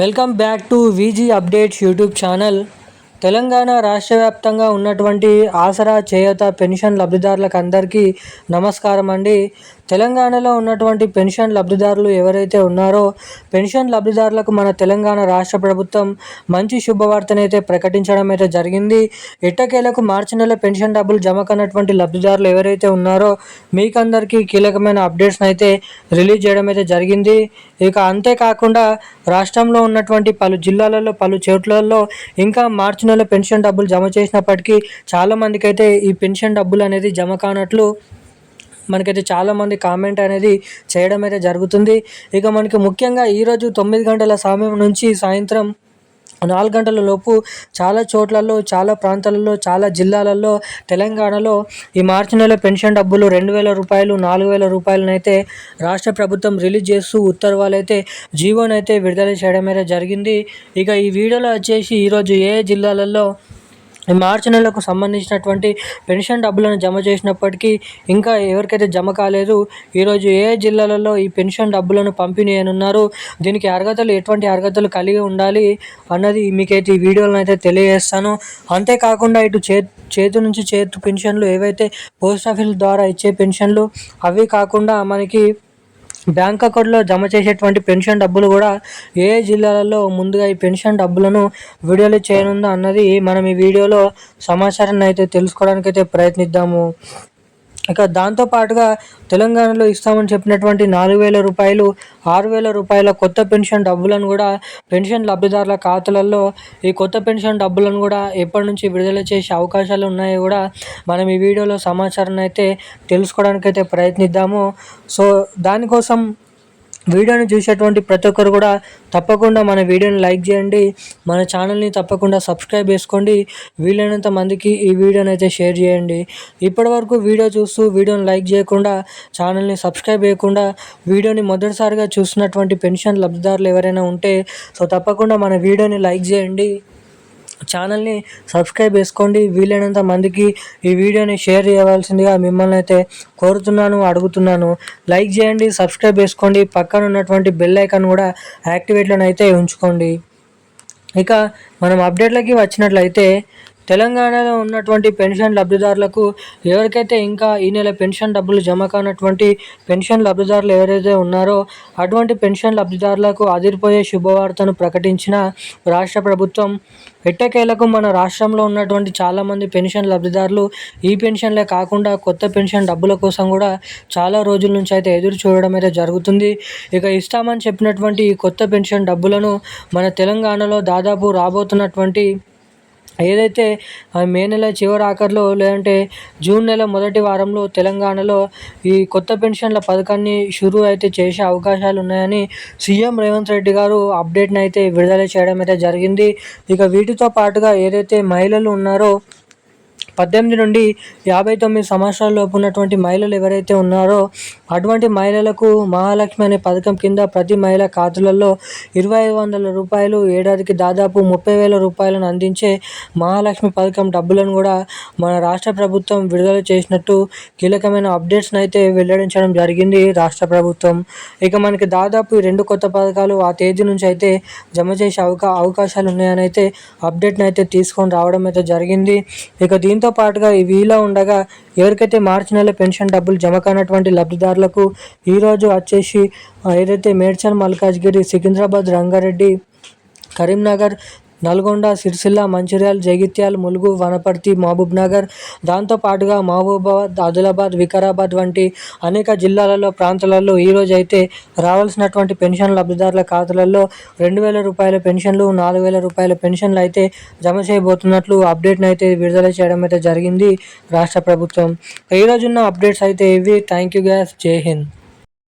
Welcome back to VG updates YouTube channel. Telangana రాష్ట్ర వ్యాప్తంగా ఉన్నటువంటి ఆసరా చేయూత పెన్షన్ లబ్ధిదారులకు అందరికీ నమస్కారం అండి. తెలంగాణలో ఉన్నటువంటి పెన్షన్ లబ్ధిదారులు ఎవరైతే ఉన్నారో పెన్షన్ లబ్ధిదారులకు మన తెలంగాణ రాష్ట్ర ప్రభుత్వం మంచి శుభవార్తనైతే ప్రకటించడం అయితే జరిగింది. ఎట్టకేలకు మార్చి నెల పెన్షన్ డబ్బులు జమ కన్నటువంటి లబ్ధిదారులు ఎవరైతే ఉన్నారో మీకందరికీ కీలకమైన అప్డేట్స్ని అయితే రిలీజ్ చేయడం అయితే జరిగింది. ఇక అంతేకాకుండా రాష్ట్రంలో ఉన్నటువంటి పలు జిల్లాలలో పలు చోట్లలో ఇంకా మార్చి నెల పెన్షన్ డబ్బులు జమ చేసినప్పటికీ చాలామందికి అయితే ఈ పెన్షన్ డబ్బులు అనేది జమ కానట్లు మనకైతే చాలామంది కామెంట్ అనేది చేయడం అయితే జరుగుతుంది. ఇక మనకి ముఖ్యంగా ఈరోజు 9 గంటల సమయం నుంచి సాయంత్రం 4 గంటల లోపు చాలా చోట్లలో, చాలా ప్రాంతాలలో, చాలా జిల్లాలలో తెలంగాణలో ఈ మార్చి నెల పెన్షన్ డబ్బులు 2,000 రూపాయలు, 4,000 రూపాయలనైతే రాష్ట్ర ప్రభుత్వం రిలీజ్ చేస్తూ ఉత్తర్వులైతే జీవోనైతే విడుదల చేయడం అయితే జరిగింది. ఇక ఈ వీడియోలో వచ్చేసి ఈరోజు ఏ జిల్లాలలో మార్చి నెలకు సంబంధించినటువంటి పెన్షన్ డబ్బులను జమ చేసినప్పటికీ ఇంకా ఎవరికైతే జమ కాలేదు, ఈరోజు ఏ జిల్లాలలో ఈ పెన్షన్ డబ్బులను పంపిణీ చేయనున్నారు, దీనికి అర్హతలు ఎటువంటి అర్హతలు కలిగి ఉండాలి అన్నది మీకైతే ఈ వీడియోలో అయితే తెలియజేస్తాను. అంతేకాకుండా ఇటు చేతి నుంచి చేతి పెన్షన్లు ఏవైతే పోస్ట్ ఆఫీస్ ద్వారా ఇచ్చే పెన్షన్లు అవి కాకుండా మనకి బ్యాంక్ అకౌంట్లో జమ చేసేటువంటి పెన్షన్ డబ్బులు కూడా ఏ జిల్లాలలో ముందుగా ఈ పెన్షన్ డబ్బులను విడుదల చేయనుందో అన్నది మనం ఈ వీడియోలో సమాచారాన్ని అయితే తెలుసుకోవడానికి అయితే ప్రయత్నిద్దాము. ఇక దాంతోపాటుగా తెలంగాణలో ఇస్తామని చెప్పినటువంటి 4,000 రూపాయలు, 6,000 రూపాయల కొత్త పెన్షన్ డబ్బులను కూడా పెన్షన్ లబ్ధిదారుల ఖాతాలలో ఈ కొత్త పెన్షన్ డబ్బులను కూడా ఎప్పటి నుంచి విడుదల చేసే అవకాశాలు ఉన్నాయో కూడా మనం ఈ వీడియోలో సమాచారాన్ని అయితే తెలుసుకోవడానికి అయితే ప్రయత్నిద్దాము. సో దానికోసం వీడియోని చూసేటువంటి ప్రతి ఒక్కరు కూడా తప్పకుండా మన వీడియోని లైక్ చేయండి, మన ఛానల్ని తప్పకుండా సబ్స్క్రైబ్ చేసుకోండి, వీలైనంత మందికి ఈ వీడియోని అయితే షేర్ చేయండి. ఇప్పటివరకు వీడియో చూస్తూ వీడియోని లైక్ చేయకుండా, ఛానల్ని సబ్స్క్రైబ్ చేయకుండా వీడియోని మొదటిసారిగా చూస్తున్నటువంటి పెన్షన్ లబ్ధిదారులు ఎవరైనా ఉంటే సో తప్పకుండా మన వీడియోని లైక్ చేయండి, ఛానల్ని సబ్స్క్రైబ్ చేసుకోండి, వీలైనంత మందికి ఈ వీడియోని షేర్ చేయవలసిందిగా మిమ్మల్ని అయితే కోరుతున్నాను, అడుగుతున్నాను. లైక్ చేయండి, సబ్స్క్రైబ్ చేసుకోండి, పక్కన ఉన్నటువంటి బెల్ ఐకాన్ కూడా యాక్టివేట్లోనే అయితే ఉంచుకోండి. ఇక మనం అప్డేట్లకి వచ్చినట్లయితే తెలంగాణలో ఉన్నటువంటి పెన్షన్ లబ్ధిదారులకు ఎవరికైతే ఇంకా ఈ నెల పెన్షన్ డబ్బులు జమ కానటువంటి పెన్షన్ లబ్ధిదారులు ఎవరైతే ఉన్నారో అటువంటి పెన్షన్ లబ్ధిదారులకు అదిరిపోయే శుభవార్తను ప్రకటించిన రాష్ట్ర ప్రభుత్వం. ఎట్టకేలకు మన రాష్ట్రంలో ఉన్నటువంటి చాలామంది పెన్షన్ లబ్ధిదారులు ఈ పెన్షన్లే కాకుండా కొత్త పెన్షన్ డబ్బుల కోసం కూడా చాలా రోజుల నుంచి అయితే ఎదురు చూడడం అయితే జరుగుతుంది. ఇక ఇస్తామని చెప్పినటువంటి ఈ కొత్త పెన్షన్ డబ్బులను మన తెలంగాణలో దాదాపు రాబోతున్నటువంటి ఏదైతే మే నెల చివరి ఆఖరిలో లేదంటే జూన్ నెల మొదటి వారంలో తెలంగాణలో ఈ కొత్త పెన్షన్ల పథకాన్ని షురూ అయితే చేసే అవకాశాలు ఉన్నాయని సీఎం రేవంత్ రెడ్డి గారు అప్డేట్ని అయితే విడుదల చేయడం అయితే జరిగింది. ఇక వీటితో పాటుగా ఏదైతే మహిళలు ఉన్నారో 18 నుండి 59 సంవత్సరాల లోపు ఉన్నటువంటి మహిళలు ఎవరైతే ఉన్నారో అటువంటి మహిళలకు మహాలక్ష్మి అనే పథకం కింద ప్రతి మహిళ ఖాతాలలో 2,500 రూపాయలు, ఏడాదికి దాదాపు 30,000 రూపాయలను అందించే మహాలక్ష్మి పథకం డబ్బులను కూడా మన రాష్ట్ర ప్రభుత్వం విడుదల చేసినట్టు కీలకమైన అప్డేట్స్ని అయితే వెల్లడించడం జరిగింది రాష్ట్ర ప్రభుత్వం. ఇక మనకి దాదాపు ఈ 2 కొత్త పథకాలు ఆ తేదీ నుంచి అయితే జమ చేసే అవకాశాలు ఉన్నాయని అయితే అప్డేట్ని అయితే తీసుకొని రావడం అయితే జరిగింది. ఇక దీంతో పాటుగా ఇవిలా ఉండగా ఎవరికైతే మార్చి నెల పెన్షన్ డబ్బులు జమ కానటువంటి లబ్ధిదారులకు ఈరోజు వచ్చేసి ఏదైతే మేడ్చల్, మల్కాజ్గిరి, సికింద్రాబాద్, రంగారెడ్డి, కరీంనగర్, నల్గొండ, సిరిసిల్ల, మంచిర్యాల, జగిత్యాల, ములుగు, వనపర్తి, మహబూబ్ నగర్, దాంతోపాటుగా మహబూబాబాద్, ఆదిలాబాద్, వికారాబాద్ వంటి అనేక జిల్లాలలో ప్రాంతాలలో ఈరోజు అయితే రావాల్సినటువంటి పెన్షన్ లబ్ధిదారుల ఖాతాలలో 2,000 రూపాయల పెన్షన్లు, 4,000 రూపాయల పెన్షన్లు అయితే జమ చేయబోతున్నట్లు అప్డేట్ని అయితే విడుదల చేయడం అయితే జరిగింది రాష్ట్ర ప్రభుత్వం. ఈరోజున్న అప్డేట్స్ అయితే ఇవి. Thank you guys. జై హింద్.